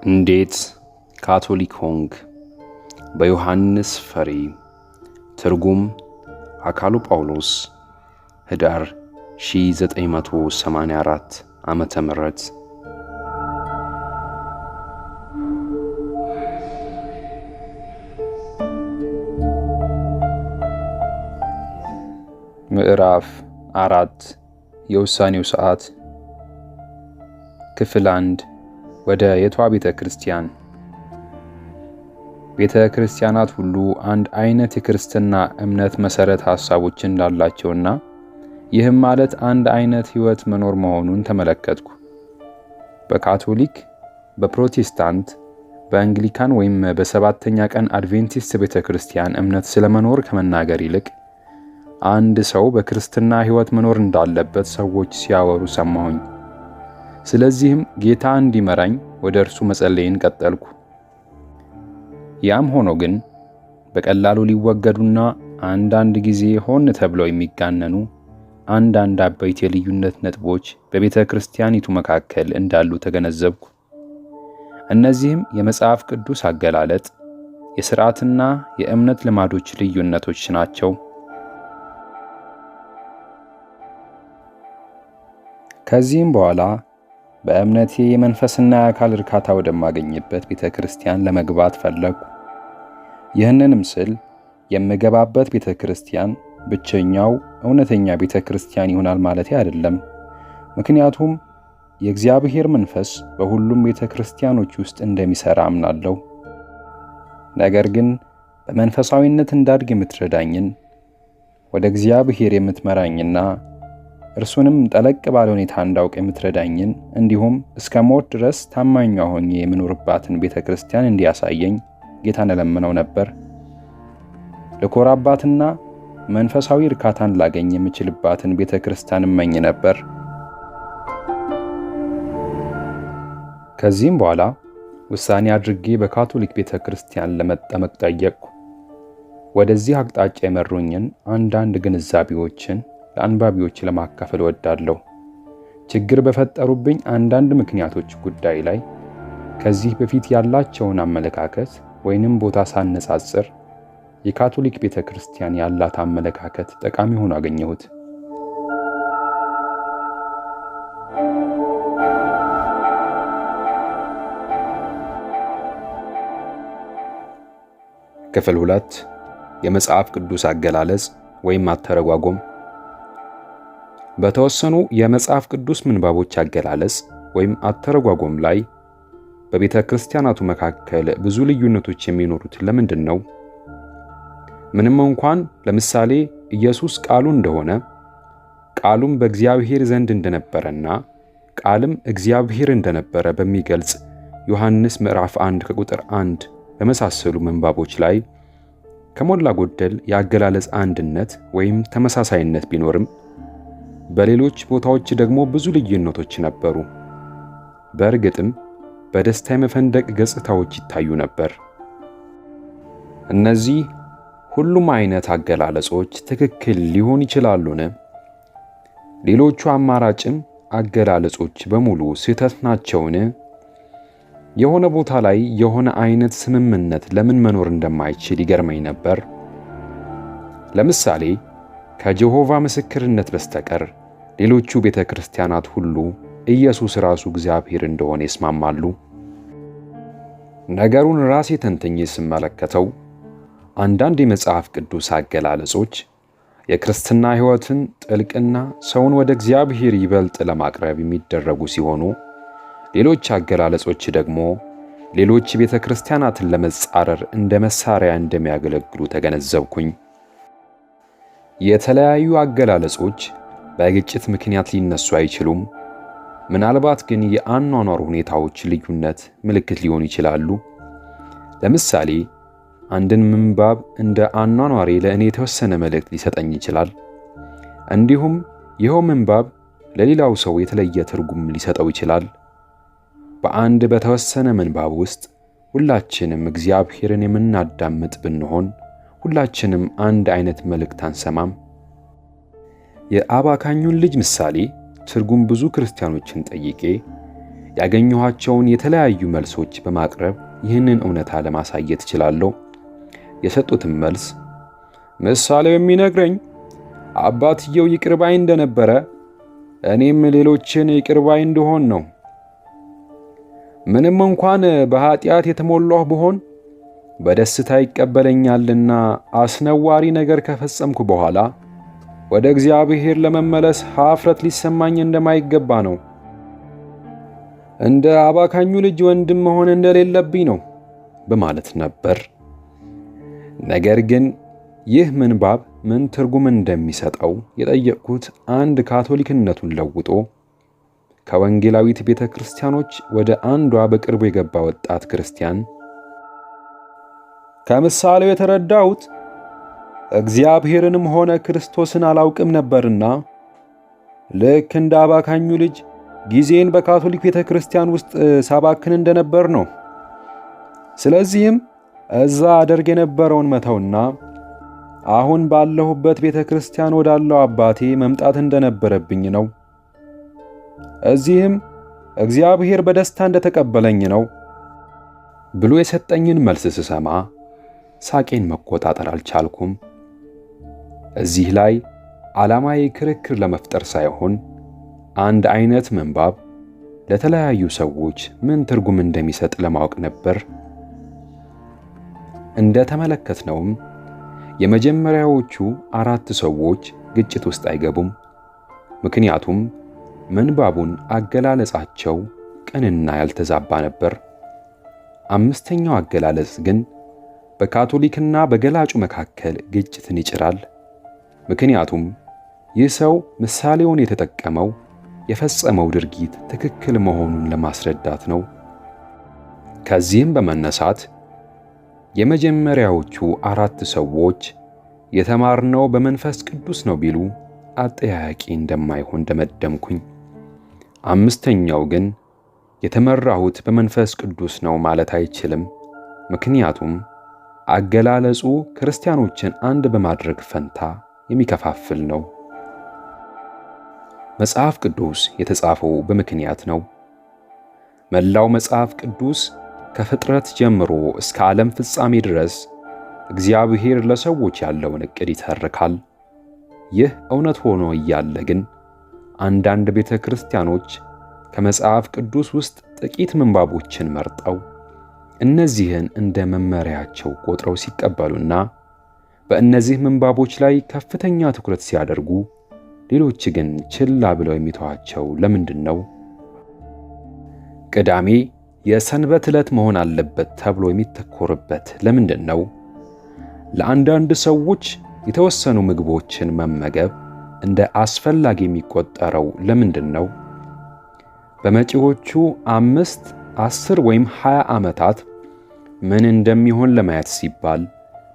እንዴት ካቶሊክ ሆንክ? በዮሐንስ ፈሪ። ትርጉም አካሉ ጳውሎስ። ህዳር 1984 ዓመተ ምህረት። ምዕራፍ 4 የውሳኔው ሰዓት። ክፍል 1 ወደ የቷ ቤተ ክርስቲያን? ቤተ ክርስቲያናት ሁሉ አንድ አይነት የክርስትና እምነት መሰረት ሐሳቦች እንዳላቸውና ይህም ማለት አንድ አይነት ህይወት መኖር መሆኑን ተመለከትኩ። በካቶሊክ፣ በፕሮቴስታንት፣ በአንግሊካን ወይም በሰባተኛ ቀን አድቬንቲስት ቤተ ክርስቲያን እምነት ስለመኖር ከመናገር ይልቅ አንድ ሰው በክርስትና ህይወት መኖር እንዳለበት ሰዎች ሲያወሩ ሰማሁኝ። ስለዚህም ጌታ እንዲመራኝ ወደ እርሱ መጸለይን ቀጠልኩ። ያም ሆኖ ግን በቀላሉ ሊወገዱና አንዳንድ ጊዜ ሆን ተብለው የሚጋነኑ አንዳንድ አበይት የልዩነት ነጥቦች በቤተ ክርስቲያኒቱ መካከል እንዳሉ ተገነዘብኩ። እነዚህም የመጽሐፍ ቅዱስ አገላለጥ፣ የሥርዓትና የእምነት ልማዶች ልዩነቶች ናቸው። ከዚህም በኋላ በእምነቴ የመንፈስና የአካል እርካታ ወደማገኝበት ቤተ ክርስቲያን ለመግባት ፈለግኩ። ይህንንም ስል የምገባበት ቤተ ክርስቲያን ብቸኛው እውነተኛ ቤተ ክርስቲያን ይሆናል ማለት አይደለም። ምክንያቱም የእግዚአብሔር መንፈስ በሁሉም ቤተ ክርስቲያኖች ውስጥ እንደሚሠራ አምናለሁ። ነገር ግን በመንፈሳዊነት እንዳድግ የምትረዳኝን፣ ወደ እግዚአብሔር የምትመራኝና እርሱንም ጠለቅ ባለ ሁኔታ እንዳውቅ የምትረዳኝን እንዲሁም እስከ ሞት ድረስ ታማኝ ሆኜ የምኖርባትን ቤተ ክርስቲያን እንዲያሳየኝ ጌታን እለምነው ነበር። ልኮራባትና መንፈሳዊ እርካታን ላገኝ የምችልባትን ቤተ ክርስቲያን እመኝ ነበር። ከዚህም በኋላ ውሳኔ አድርጌ በካቶሊክ ቤተ ክርስቲያን ለመጠመቅ ጠየቅኩ። ወደዚህ አቅጣጫ የመሩኝን አንዳንድ ግንዛቤዎችን ለአንባቢዎች ለማካፈል ወዳለሁ። ችግር በፈጠሩብኝ አንዳንድ ምክንያቶች ጉዳይ ላይ ከዚህ በፊት ያላቸውን አመለካከት ወይንም ቦታ ሳነጻጽር የካቶሊክ ቤተ ክርስቲያን ያላት አመለካከት ጠቃሚ ሆኖ አገኘሁት። ክፍል 2 የመጽሐፍ ቅዱስ አገላለጽ ወይም አተረጓጎም። በተወሰኑ የመጽሐፍ ቅዱስ ምንባቦች አገላለጽ ወይም አተረጓጎም ላይ በቤተ ክርስቲያናቱ መካከል ብዙ ልዩነቶች የሚኖሩት ለምንድን ነው? ምንም እንኳን ለምሳሌ ኢየሱስ ቃሉ እንደሆነ፣ ቃሉም በእግዚአብሔር ዘንድ እንደነበረና ቃልም እግዚአብሔር እንደነበረ በሚገልጽ ዮሐንስ ምዕራፍ 1 ከቁጥር 1 በመሳሰሉ ምንባቦች ላይ ከሞላ ጎደል የአገላለጽ አንድነት ወይም ተመሳሳይነት ቢኖርም በሌሎች ቦታዎች ደግሞ ብዙ ልዩነቶች ነበሩ። በእርግጥም በደስታ የመፈንደቅ ገጽታዎች ይታዩ ነበር። እነዚህ ሁሉም አይነት አገላለጾች ትክክል ሊሆን ይችላሉን? ሌሎቹ አማራጭም አገላለጾች በሙሉ ስህተት ናቸውን? የሆነ ቦታ ላይ የሆነ አይነት ስምምነት ለምን መኖር እንደማይችል ይገርመኝ ነበር። ለምሳሌ ከጀሆቫ ምስክርነት በስተቀር ሌሎቹ ቤተ ክርስቲያናት ሁሉ ኢየሱስ ራሱ እግዚአብሔር እንደሆነ ይስማማሉ። ነገሩን ራሴ ተንተኜ ስመለከተው አንዳንድ የመጽሐፍ ቅዱስ አገላለጾች የክርስትና ሕይወትን ጥልቅና ሰውን ወደ እግዚአብሔር ይበልጥ ለማቅረብ የሚደረጉ ሲሆኑ፣ ሌሎች አገላለጾች ደግሞ ሌሎች ቤተ ክርስቲያናትን ለመጻረር እንደ መሳሪያ እንደሚያገለግሉ ተገነዘብኩኝ። የተለያዩ አገላለጾች በግጭት ምክንያት ሊነሱ አይችሉም። ምናልባት ግን የአኗኗር ሁኔታዎች ልዩነት ምልክት ሊሆኑ ይችላሉ። ለምሳሌ አንድን ምንባብ እንደ አኗኗሬ ለእኔ የተወሰነ መልእክት ሊሰጠኝ ይችላል። እንዲሁም ይኸው ምንባብ ለሌላው ሰው የተለየ ትርጉም ሊሰጠው ይችላል። በአንድ በተወሰነ ምንባብ ውስጥ ሁላችንም እግዚአብሔርን የምናዳምጥ ብንሆን ሁላችንም አንድ አይነት መልእክት አንሰማም። የአባካኙን ልጅ ምሳሌ ትርጉም ብዙ ክርስቲያኖችን ጠይቄ ያገኘኋቸውን የተለያዩ መልሶች በማቅረብ ይህንን እውነታ ለማሳየት እችላለሁ። የሰጡትም መልስ ምሳሌው የሚነግረኝ አባትየው ይቅር ባይ እንደነበረ እኔም ሌሎችን ይቅር ባይ እንድሆን ነው። ምንም እንኳን በኃጢአት የተሞላሁ ብሆን በደስታ ይቀበለኛልና አስነዋሪ ነገር ከፈጸምኩ በኋላ ወደ እግዚአብሔር ለመመለስ ኀፍረት ሊሰማኝ እንደማይገባ ነው። እንደ አባካኙ ልጅ ወንድም መሆን እንደሌለብኝ ነው በማለት ነበር። ነገር ግን ይህ ምንባብ ምን ትርጉም እንደሚሰጠው የጠየቅኩት አንድ ካቶሊክነቱን ለውጦ ከወንጌላዊት ቤተ ክርስቲያኖች ወደ አንዷ በቅርቡ የገባ ወጣት ክርስቲያን ከምሳሌው የተረዳሁት እግዚአብሔርንም ሆነ ክርስቶስን አላውቅም ነበርና ልክ እንደ አባካኙ ልጅ ጊዜን በካቶሊክ ቤተ ክርስቲያን ውስጥ ሳባክን እንደነበር ነው። ስለዚህም እዛ አደርግ የነበረውን መተውና አሁን ባለሁበት ቤተ ክርስቲያን ወዳለው አባቴ መምጣት እንደነበረብኝ ነው። እዚህም እግዚአብሔር በደስታ እንደተቀበለኝ ነው ብሎ የሰጠኝን መልስ ስሰማ ሳቄን መቆጣጠር አልቻልኩም። እዚህ ላይ ዓላማዬ ክርክር ለመፍጠር ሳይሆን አንድ አይነት ምንባብ ለተለያዩ ሰዎች ምን ትርጉም እንደሚሰጥ ለማወቅ ነበር። እንደተመለከትነውም የመጀመሪያዎቹ 4 ሰዎች ግጭት ውስጥ አይገቡም። ምክንያቱም ምንባቡን አገላለጻቸው ቅንና ያልተዛባ ነበር። 5ኛው አገላለጽ ግን በካቶሊክና በገላጩ መካከል ግጭትን ይጭራል። ምክንያቱም ይህ ሰው ምሳሌውን የተጠቀመው የፈጸመው ድርጊት ትክክል መሆኑን ለማስረዳት ነው። ከዚህም በመነሳት የመጀመሪያዎቹ 4 ሰዎች የተማርነው በመንፈስ ቅዱስ ነው ቢሉ አጠያያቂ እንደማይሆን ደመደምኩኝ። 5ኛው ግን የተመራሁት በመንፈስ ቅዱስ ነው ማለት አይችልም። ምክንያቱም አገላለጹ ክርስቲያኖችን አንድ በማድረግ ፈንታ የሚከፋፍል ነው። መጽሐፍ ቅዱስ የተጻፈው በምክንያት ነው። መላው መጽሐፍ ቅዱስ ከፍጥረት ጀምሮ እስከ ዓለም ፍጻሜ ድረስ እግዚአብሔር ለሰዎች ያለውን ዕቅድ ይተርካል። ይህ እውነት ሆኖ እያለ ግን አንዳንድ ቤተ ክርስቲያኖች ከመጽሐፍ ቅዱስ ውስጥ ጥቂት ምንባቦችን መርጠው እነዚህን እንደ መመሪያቸው ቆጥረው ሲቀበሉና በእነዚህ ምንባቦች ላይ ከፍተኛ ትኩረት ሲያደርጉ፣ ሌሎች ግን ችላ ብለው የሚተዋቸው ለምንድን ነው? ቅዳሜ የሰንበት ዕለት መሆን አለበት ተብሎ የሚተኮርበት ለምንድን ነው? ለአንዳንድ ሰዎች የተወሰኑ ምግቦችን መመገብ እንደ አስፈላጊ የሚቆጠረው ለምንድን ነው? በመጪዎቹ 5፣ 10 ወይም 20 ዓመታት ምን እንደሚሆን ለማየት ሲባል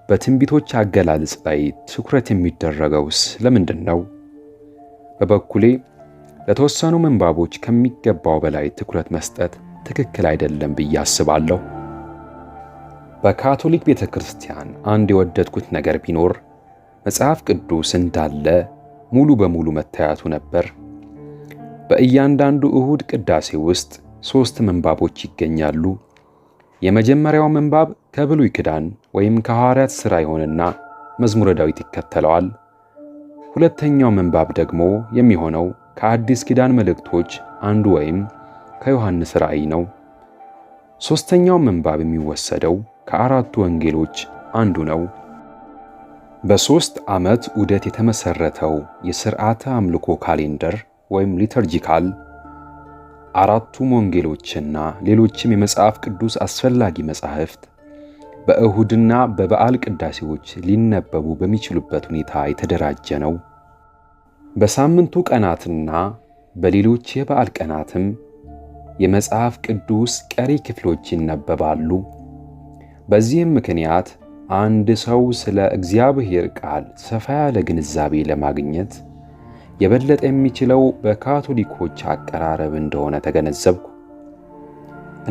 በትንቢቶች አገላለጽ ላይ ትኩረት የሚደረገውስ ለምንድን ነው? በበኩሌ ለተወሰኑ ምንባቦች ከሚገባው በላይ ትኩረት መስጠት ትክክል አይደለም ብዬ አስባለሁ። በካቶሊክ ቤተ ክርስቲያን አንድ የወደድኩት ነገር ቢኖር መጽሐፍ ቅዱስ እንዳለ ሙሉ በሙሉ መታየቱ ነበር። በእያንዳንዱ እሁድ ቅዳሴ ውስጥ 3 ምንባቦች ይገኛሉ። የመጀመሪያው ምንባብ ከብሉይ ኪዳን ወይም ከሐዋርያት ሥራ ይሆንና መዝሙረ ዳዊት ይከተለዋል። ሁለተኛው ምንባብ ደግሞ የሚሆነው ከአዲስ ኪዳን መልእክቶች አንዱ ወይም ከዮሐንስ ራእይ ነው። ሦስተኛው ምንባብ የሚወሰደው ከ4ቱ ወንጌሎች አንዱ ነው። በ3 ዓመት ዑደት የተመሠረተው የሥርዓተ አምልኮ ካሌንደር ወይም ሊተርጂካል 4ቱም ወንጌሎችና ሌሎችም የመጽሐፍ ቅዱስ አስፈላጊ መጻሕፍት በእሁድና በበዓል ቅዳሴዎች ሊነበቡ በሚችሉበት ሁኔታ የተደራጀ ነው። በሳምንቱ ቀናትና በሌሎች የበዓል ቀናትም የመጽሐፍ ቅዱስ ቀሪ ክፍሎች ይነበባሉ። በዚህም ምክንያት አንድ ሰው ስለ እግዚአብሔር ቃል ሰፋ ያለ ግንዛቤ ለማግኘት የበለጠ የሚችለው በካቶሊኮች አቀራረብ እንደሆነ ተገነዘብኩ።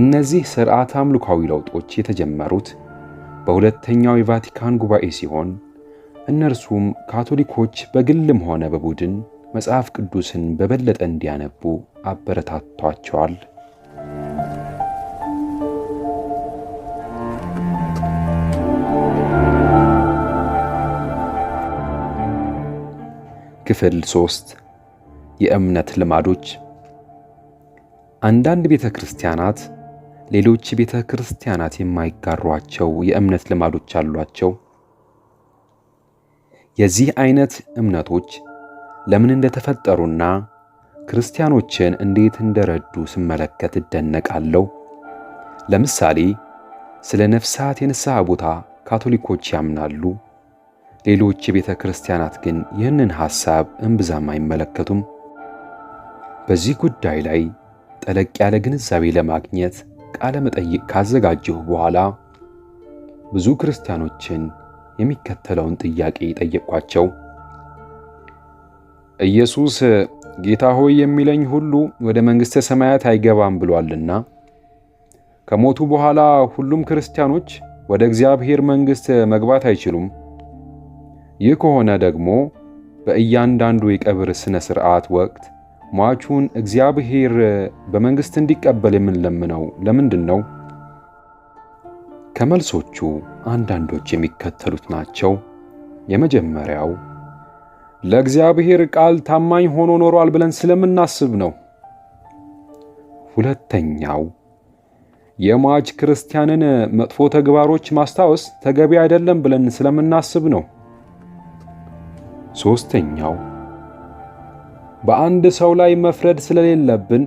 እነዚህ ሥርዓተ አምልኮአዊ ለውጦች የተጀመሩት በሁለተኛው የቫቲካን ጉባኤ ሲሆን እነርሱም ካቶሊኮች በግልም ሆነ በቡድን መጽሐፍ ቅዱስን በበለጠ እንዲያነቡ አበረታቷቸዋል። ክፍል 3 የእምነት ልማዶች። አንዳንድ ቤተ ክርስቲያናት ሌሎች ቤተ ክርስቲያናት የማይጋሯቸው የእምነት ልማዶች አሏቸው። የዚህ አይነት እምነቶች ለምን እንደተፈጠሩና ክርስቲያኖችን እንዴት እንደረዱ ስመለከት እደነቃለሁ። ለምሳሌ ስለ ነፍሳት የንስሐ ቦታ ካቶሊኮች ያምናሉ። ሌሎች የቤተ ክርስቲያናት ግን ይህንን ሐሳብ እምብዛም አይመለከቱም። በዚህ ጉዳይ ላይ ጠለቅ ያለ ግንዛቤ ለማግኘት ቃለ መጠይቅ ካዘጋጀሁ በኋላ ብዙ ክርስቲያኖችን የሚከተለውን ጥያቄ ጠየቅኳቸው። ኢየሱስ ጌታ ሆይ የሚለኝ ሁሉ ወደ መንግሥተ ሰማያት አይገባም ብሏልና ከሞቱ በኋላ ሁሉም ክርስቲያኖች ወደ እግዚአብሔር መንግሥት መግባት አይችሉም። ይህ ከሆነ ደግሞ በእያንዳንዱ የቀብር ሥነ ሥርዓት ወቅት ሟቹን እግዚአብሔር በመንግሥት እንዲቀበል የምንለምነው ለምንድን ነው? ከመልሶቹ አንዳንዶች የሚከተሉት ናቸው። የመጀመሪያው ለእግዚአብሔር ቃል ታማኝ ሆኖ ኖሯል ብለን ስለምናስብ ነው። ሁለተኛው የሟች ክርስቲያንን መጥፎ ተግባሮች ማስታወስ ተገቢ አይደለም ብለን ስለምናስብ ነው። ሦስተኛው በአንድ ሰው ላይ መፍረድ ስለሌለብን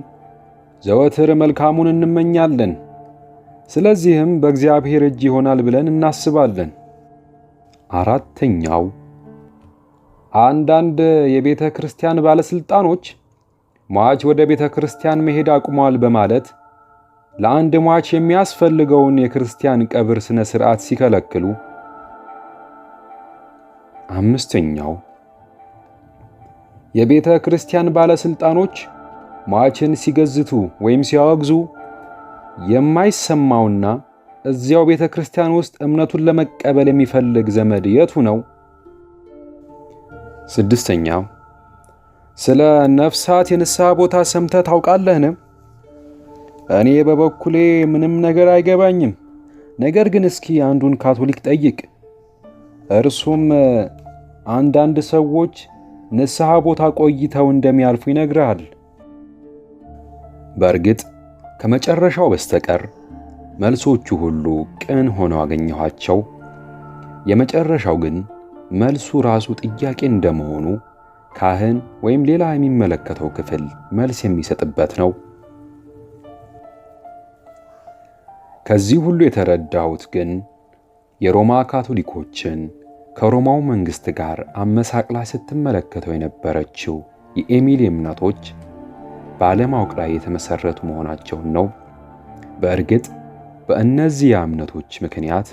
ዘወትር መልካሙን እንመኛለን። ስለዚህም በእግዚአብሔር እጅ ይሆናል ብለን እናስባለን። አራተኛው አንዳንድ የቤተ ክርስቲያን ባለስልጣኖች ሟች ወደ ቤተ ክርስቲያን መሄድ አቁመዋል በማለት ለአንድ ሟች የሚያስፈልገውን የክርስቲያን ቀብር ሥነ ሥርዓት ሲከለክሉ። አምስተኛው የቤተ ክርስቲያን ባለስልጣኖች ሟችን ሲገዝቱ ወይም ሲያወግዙ የማይሰማውና እዚያው ቤተ ክርስቲያን ውስጥ እምነቱን ለመቀበል የሚፈልግ ዘመድ የቱ ነው? ስድስተኛው ስለ ነፍሳት የንስሐ ቦታ ሰምተህ ታውቃለህን? እኔ በበኩሌ ምንም ነገር አይገባኝም። ነገር ግን እስኪ አንዱን ካቶሊክ ጠይቅ። እርሱም አንዳንድ ሰዎች ንስሐ ቦታ ቆይተው እንደሚያልፉ ይነግርሃል። በእርግጥ ከመጨረሻው በስተቀር መልሶቹ ሁሉ ቅን ሆነው አገኘኋቸው። የመጨረሻው ግን መልሱ ራሱ ጥያቄ እንደመሆኑ ካህን ወይም ሌላ የሚመለከተው ክፍል መልስ የሚሰጥበት ነው። ከዚህ ሁሉ የተረዳሁት ግን የሮማ ካቶሊኮችን ከሮማው መንግሥት ጋር አመሳቅላ ስትመለከተው የነበረችው የኤሚሊ እምነቶች ባለማወቅ ላይ የተመሠረቱ መሆናቸውን ነው። በእርግጥ በእነዚህ እምነቶች ምክንያት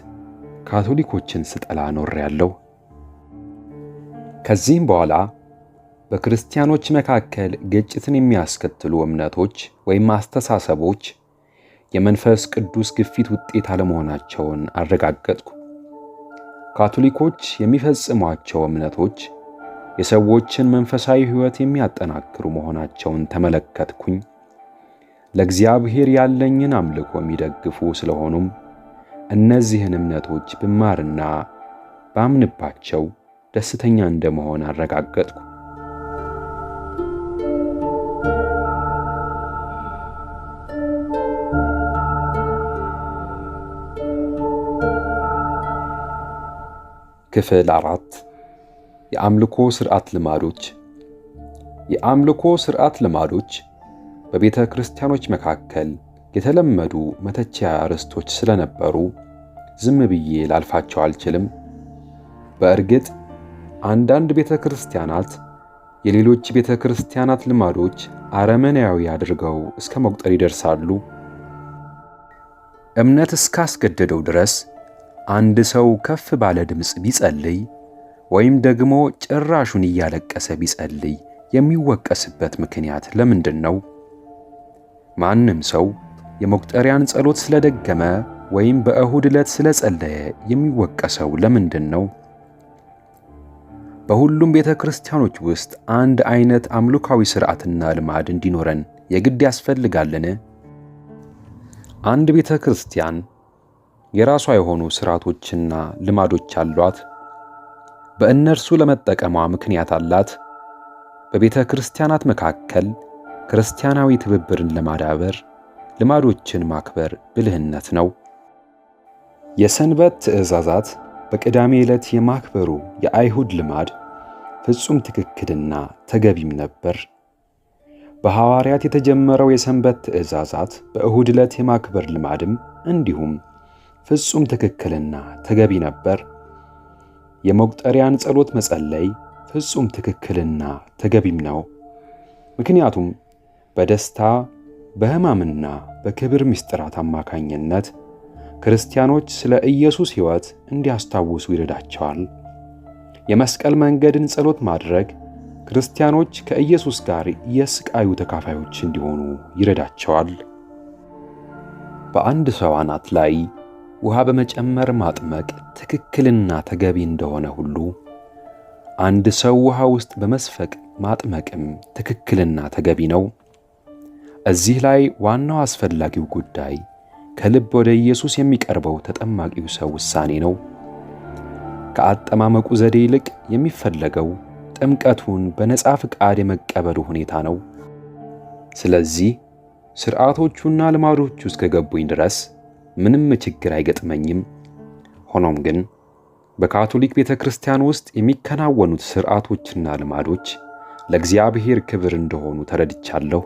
ካቶሊኮችን ስጠላ ኖሬያለሁ። ከዚህም በኋላ በክርስቲያኖች መካከል ግጭትን የሚያስከትሉ እምነቶች ወይም አስተሳሰቦች የመንፈስ ቅዱስ ግፊት ውጤት አለመሆናቸውን አረጋገጥኩ። ካቶሊኮች የሚፈጽሟቸው እምነቶች የሰዎችን መንፈሳዊ ሕይወት የሚያጠናክሩ መሆናቸውን ተመለከትኩኝ። ለእግዚአብሔር ያለኝን አምልኮ የሚደግፉ ስለሆኑም እነዚህን እምነቶች ብማርና ባምንባቸው ደስተኛ እንደመሆን አረጋገጥኩ። ክፍል 4 የአምልኮ ሥርዓት ልማዶች። የአምልኮ ሥርዓት ልማዶች በቤተ ክርስቲያኖች መካከል የተለመዱ መተቻያ ርዕሶች ስለነበሩ ዝም ብዬ ላልፋቸው አልችልም። በእርግጥ አንዳንድ ቤተ ክርስቲያናት የሌሎች ቤተ ክርስቲያናት ልማዶች አረመኔያዊ አድርገው እስከ መቁጠር ይደርሳሉ። እምነት እስካስገደደው ድረስ አንድ ሰው ከፍ ባለ ድምፅ ቢጸልይ ወይም ደግሞ ጭራሹን እያለቀሰ ቢጸልይ የሚወቀስበት ምክንያት ለምንድን ነው? ማንም ሰው የመቁጠሪያን ጸሎት ስለደገመ ወይም በእሁድ ዕለት ስለጸለየ የሚወቀሰው ለምንድን ነው? በሁሉም ቤተ ክርስቲያኖች ውስጥ አንድ አይነት አምልካዊ ሥርዓትና ልማድ እንዲኖረን የግድ ያስፈልጋልን? አንድ ቤተ ክርስቲያን የራሷ የሆኑ ሥርዓቶችና ልማዶች አሏት። በእነርሱ ለመጠቀሟ ምክንያት አላት። በቤተ ክርስቲያናት መካከል ክርስቲያናዊ ትብብርን ለማዳበር ልማዶችን ማክበር ብልህነት ነው። የሰንበት ትእዛዛት በቅዳሜ ዕለት የማክበሩ የአይሁድ ልማድ ፍጹም ትክክልና ተገቢም ነበር። በሐዋርያት የተጀመረው የሰንበት ትእዛዛት በእሁድ ዕለት የማክበር ልማድም እንዲሁም ፍጹም ትክክልና ተገቢ ነበር። የመቁጠሪያን ጸሎት መጸለይ ፍጹም ትክክልና ተገቢም ነው። ምክንያቱም በደስታ በሕማምና በክብር ምስጢራት አማካኝነት ክርስቲያኖች ስለ ኢየሱስ ሕይወት እንዲያስታውሱ ይረዳቸዋል። የመስቀል መንገድን ጸሎት ማድረግ ክርስቲያኖች ከኢየሱስ ጋር የስቃዩ ተካፋዮች እንዲሆኑ ይረዳቸዋል። በአንድ ሰው አናት ላይ ውሃ በመጨመር ማጥመቅ ትክክልና ተገቢ እንደሆነ ሁሉ አንድ ሰው ውሃ ውስጥ በመስፈቅ ማጥመቅም ትክክልና ተገቢ ነው። እዚህ ላይ ዋናው አስፈላጊው ጉዳይ ከልብ ወደ ኢየሱስ የሚቀርበው ተጠማቂው ሰው ውሳኔ ነው። ከአጠማመቁ ዘዴ ይልቅ የሚፈለገው ጥምቀቱን በነጻ ፍቃድ የመቀበሉ ሁኔታ ነው። ስለዚህ ሥርዓቶቹና ልማዶቹ እስከገቡኝ ድረስ ምንም ችግር አይገጥመኝም። ሆኖም ግን በካቶሊክ ቤተ ክርስቲያን ውስጥ የሚከናወኑት ሥርዓቶችና ልማዶች ለእግዚአብሔር ክብር እንደሆኑ ተረድቻለሁ።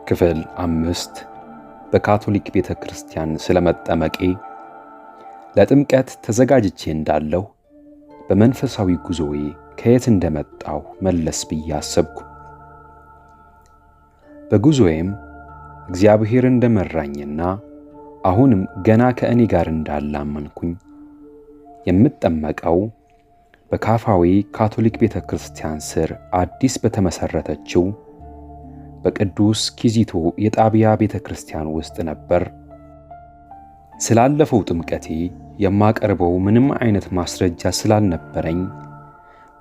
ክፍል 5 በካቶሊክ ቤተ ክርስቲያን ስለመጠመቄ። ለጥምቀት ተዘጋጅቼ እንዳለሁ በመንፈሳዊ ጉዞዬ ከየት እንደመጣሁ መለስ ብዬ አሰብኩ። በጉዞዬም እግዚአብሔር እንደመራኝና አሁንም ገና ከእኔ ጋር እንዳለ አመንኩኝ። የምጠመቀው በካፋዊ ካቶሊክ ቤተ ክርስቲያን ስር አዲስ በተመሠረተችው በቅዱስ ኪዚቶ የጣቢያ ቤተ ክርስቲያን ውስጥ ነበር። ስላለፈው ጥምቀቴ የማቀርበው ምንም አይነት ማስረጃ ስላልነበረኝ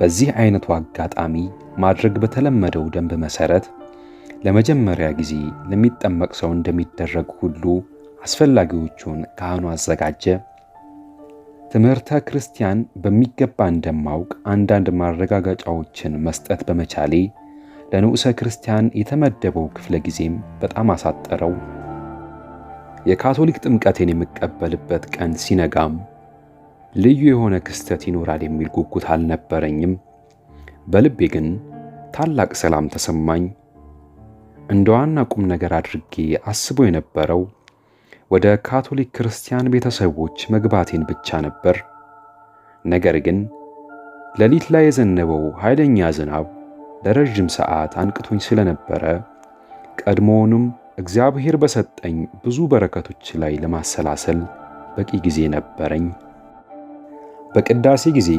በዚህ አይነቱ አጋጣሚ ማድረግ በተለመደው ደንብ መሠረት ለመጀመሪያ ጊዜ ለሚጠመቅ ሰው እንደሚደረግ ሁሉ አስፈላጊዎቹን ካህኑ አዘጋጀ። ትምህርተ ክርስቲያን በሚገባ እንደማውቅ አንዳንድ ማረጋገጫዎችን መስጠት በመቻሌ ለንዑሰ ክርስቲያን የተመደበው ክፍለ ጊዜም በጣም አሳጠረው። የካቶሊክ ጥምቀቴን የምቀበልበት ቀን ሲነጋም ልዩ የሆነ ክስተት ይኖራል የሚል ጉጉት አልነበረኝም። በልቤ ግን ታላቅ ሰላም ተሰማኝ። እንደ ዋና ቁም ነገር አድርጌ አስበው የነበረው ወደ ካቶሊክ ክርስቲያን ቤተሰቦች መግባቴን ብቻ ነበር። ነገር ግን ሌሊት ላይ የዘነበው ኃይለኛ ዝናብ ለረጅም ሰዓት አንቅቶኝ ስለነበረ ቀድሞውንም እግዚአብሔር በሰጠኝ ብዙ በረከቶች ላይ ለማሰላሰል በቂ ጊዜ ነበረኝ። በቅዳሴ ጊዜ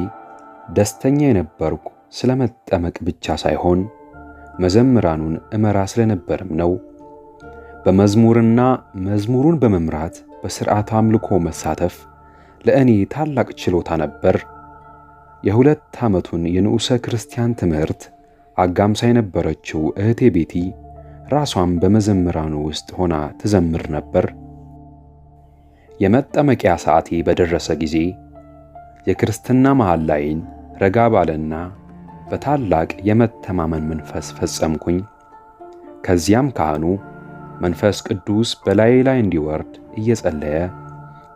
ደስተኛ የነበርኩ ስለመጠመቅ ብቻ ሳይሆን መዘምራኑን እመራ ስለነበርም ነው። በመዝሙርና መዝሙሩን በመምራት በሥርዓተ አምልኮ መሳተፍ ለእኔ ታላቅ ችሎታ ነበር። የ2 ዓመቱን የንዑሰ ክርስቲያን ትምህርት አጋምሳ የነበረችው እህቴ ቤቲ ራሷን በመዘምራኑ ውስጥ ሆና ትዘምር ነበር። የመጠመቂያ ሰዓቴ በደረሰ ጊዜ የክርስትና መሐላዬን ረጋ ባለና በታላቅ የመተማመን መንፈስ ፈጸምኩኝ። ከዚያም ካህኑ መንፈስ ቅዱስ በላዬ ላይ እንዲወርድ እየጸለየ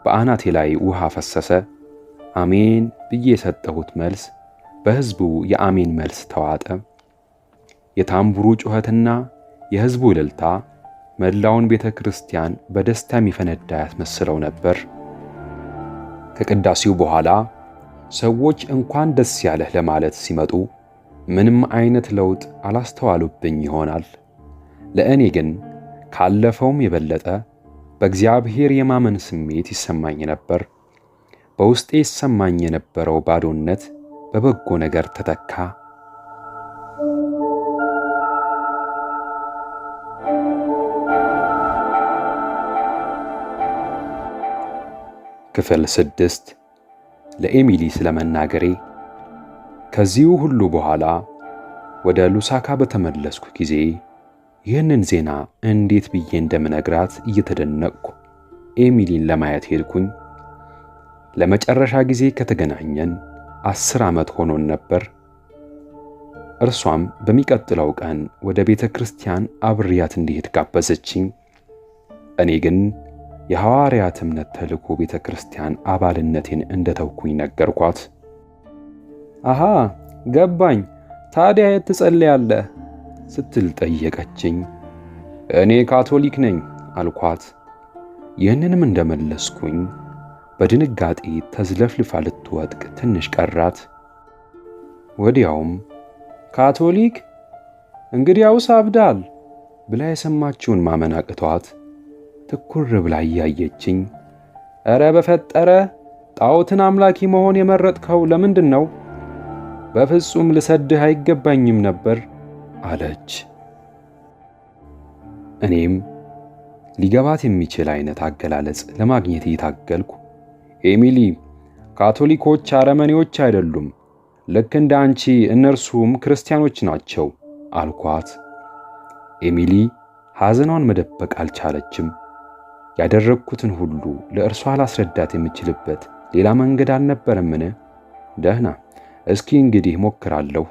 በአናቴ ላይ ውሃ ፈሰሰ። አሜን ብዬ የሰጠሁት መልስ በሕዝቡ የአሜን መልስ ተዋጠ። የታምቡሩ ጩኸትና የሕዝቡ እልልታ መላውን ቤተ ክርስቲያን በደስታ የሚፈነዳ ያስመስለው ነበር። ከቅዳሴው በኋላ ሰዎች እንኳን ደስ ያለህ ለማለት ሲመጡ ምንም አይነት ለውጥ አላስተዋሉብኝ ይሆናል። ለእኔ ግን ካለፈውም የበለጠ በእግዚአብሔር የማመን ስሜት ይሰማኝ ነበር። በውስጤ ይሰማኝ የነበረው ባዶነት በበጎ ነገር ተተካ። ክፍል 6 ለኤሚሊ ስለመናገሬ። ከዚሁ ሁሉ በኋላ ወደ ሉሳካ በተመለስኩ ጊዜ ይህንን ዜና እንዴት ብዬ እንደምነግራት እየተደነቅኩ ኤሚሊን ለማየት ሄድኩኝ። ለመጨረሻ ጊዜ ከተገናኘን 10 ዓመት ሆኖን ነበር። እርሷም በሚቀጥለው ቀን ወደ ቤተ ክርስቲያን አብሬያት እንዲሄድ ጋበዘችኝ። እኔ ግን የሐዋርያት እምነት ተልእኮ ቤተ ክርስቲያን አባልነቴን እንደተውኩኝ ነገርኳት። አሃ ገባኝ፣ ታዲያ የት ትጸልያለህ ስትል ጠየቀችኝ። እኔ ካቶሊክ ነኝ አልኳት። ይህንንም እንደመለስኩኝ በድንጋጤ ተዝለፍልፋ ልትወድቅ ትንሽ ቀራት። ወዲያውም ካቶሊክ እንግዲያውስ አብዳል ብላ የሰማችውን ማመን አቅቷት ትኩር ብላ እያየችኝ፣ ኧረ በፈጠረ ጣዖትን አምላኪ መሆን የመረጥከው ለምንድን ነው? በፍጹም ልሰድህ አይገባኝም ነበር አለች። እኔም ሊገባት የሚችል አይነት አገላለጽ ለማግኘት እየታገልኩ ኤሚሊ፣ ካቶሊኮች አረመኔዎች አይደሉም፣ ልክ እንደ አንቺ እነርሱም ክርስቲያኖች ናቸው አልኳት። ኤሚሊ ሐዘኗን መደበቅ አልቻለችም። ያደረግኩትን ሁሉ ለእርሷ ላስረዳት የምችልበት ሌላ መንገድ አልነበረምን? ደህና፣ እስኪ እንግዲህ ሞክራለሁ